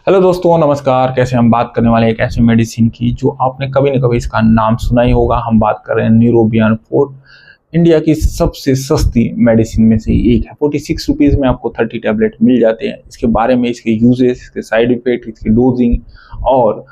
Hello दोस्तों, नमस्कार। कैसे हम बात करने वाले हैं एक ऐसे मेडिसिन की जो आपने कभी न कभी इसका नाम सुना ही होगा। हम बात कर रहे हैं न्यूरोबियन 4। इंडिया की सबसे सस्ती मेडिसिन में से एक है। 46 रुपीज़ में आपको 30 टैबलेट मिल जाते हैं। इसके बारे में, इसके यूजेस, इसके साइड इफेक्ट, इसकी डोजिंग और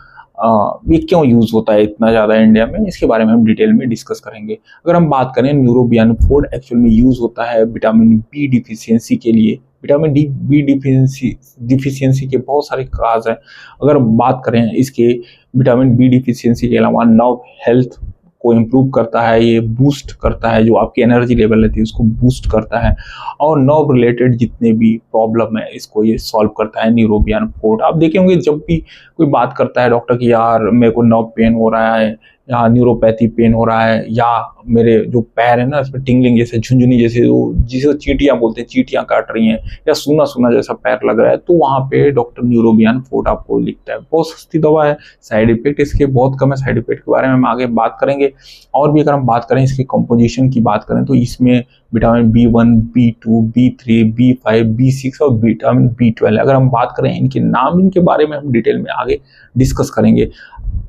ये क्यों यूज़ होता है इतना ज़्यादा इंडिया में, इसके बारे में हम डिटेल में डिस्कस करेंगे। अगर हम बात करें, न्यूरोबियन 4 एक्चुअल में यूज़ होता है विटामिन बी डिफिशियंसी के लिए। विटामिन डी बी डिफिशियंसी के बहुत सारे काज हैं। अगर बात करें इसके, विटामिन बी डिफिशियंसी के अलावा नर्व हेल्थ को इम्प्रूव करता है, ये बूस्ट करता है, जो आपकी एनर्जी लेवल रहती है उसको बूस्ट करता है, और नर्व रिलेटेड जितने भी प्रॉब्लम है इसको ये सॉल्व करता है न्यूरोबियन 4। आप देखे होंगे जब भी कोई बात करता है डॉक्टर की, यार मेरे को नर्व पेन हो रहा है, या न्यूरोपैथी पेन हो रहा है, या मेरे जो पैर है ना इसमें टिंगलिंग जैसे, झुंझुनी जैसे, जिसे चींटियां बोलते हैं, चींटियां काट रही हैं, या सूना सूना जैसा पैर लग रहा है, तो वहाँ पे डॉक्टर न्यूरोबियन 4 आपको लिखता है। बहुत सस्ती दवा है, साइड इफेक्ट इसके बहुत कम है। साइड इफेक्ट के बारे में हम आगे बात करेंगे। और भी अगर हम बात करें इसके कंपोजिशन की बात करें, तो इसमें vitamin B1, B2, B3, B5, B6 और विटामिन B12। अगर हम बात करें इनके नाम, इनके बारे में हम डिटेल में आगे डिस्कस करेंगे।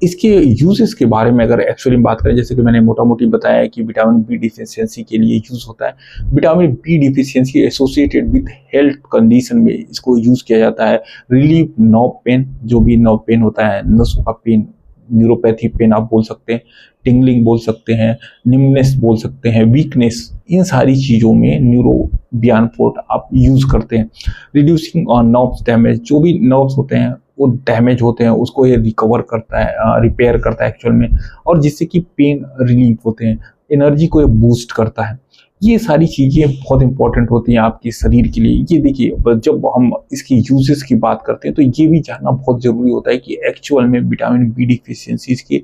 इसके यूजेस के बारे में अगर एक्चुअली बात करें, जैसे कि मैंने मोटा मोटी बताया है कि विटामिन बी डिफिशियंसी के लिए यूज होता है। Vitamin B deficiency associated with health condition में इसको यूज किया जाता है। रिलीफ नर्व पेन, जो भी नर्व पेन होता है, नसों का पेन, न्यूरोपैथी पेन आप बोल सकते हैं, टिंगलिंग बोल सकते हैं, निम्नेस बोल सकते हैं, वीकनेस, इन सारी चीज़ों में न्यूरोबियन 4 आप यूज करते हैं। रिड्यूसिंग ऑन नर्व्स डैमेज, जो भी नर्व्स होते हैं वो डैमेज होते हैं उसको ये रिकवर करता है, रिपेयर करता है एक्चुअल में, और जिससे कि पेन रिलीफ होते हैं, एनर्जी को ये बूस्ट करता है। ये सारी चीज़ें बहुत इंपॉर्टेंट होती हैं आपके शरीर के लिए। ये देखिए, जब हम इसकी यूजेस की बात करते हैं तो ये भी जानना बहुत ज़रूरी होता है कि एक्चुअल में विटामिन बी डिफिशियंसीज की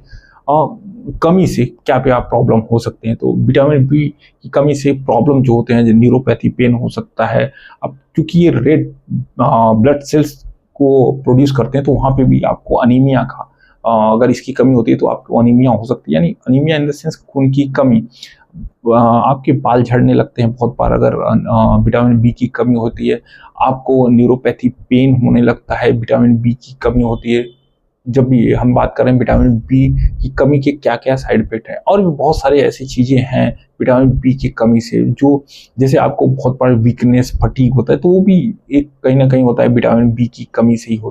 कमी से क्या क्या प्रॉब्लम हो सकते हैं। तो विटामिन बी की कमी से प्रॉब्लम जो होते हैं, न्यूरोपैथी पेन हो सकता है। अब क्योंकि ये रेड ब्लड सेल्स को प्रोड्यूस करते हैं, तो वहाँ पे भी आपको अनीमिया का, अगर इसकी कमी होती है तो आपको अनीमिया हो सकती है। यानी अनीमिया इन द सेंस खून की कमी। आपके बाल झड़ने लगते हैं बहुत बार अगर विटामिन बी की कमी होती है। आपको न्यूरोपैथी पेन होने लगता है, विटामिन बी की कमी होती है। जब भी हम बात करें विटामिन बी की कमी के क्या क्या साइड इफेक्ट है, और भी बहुत सारी ऐसी चीज़ें हैं विटामिन बी की कमी से, जो जैसे आपको बहुत बड़ा वीकनेस, फटीग होता है, तो वो भी एक कहीं ना कहीं होता है विटामिन बी की कमी से ही होता है।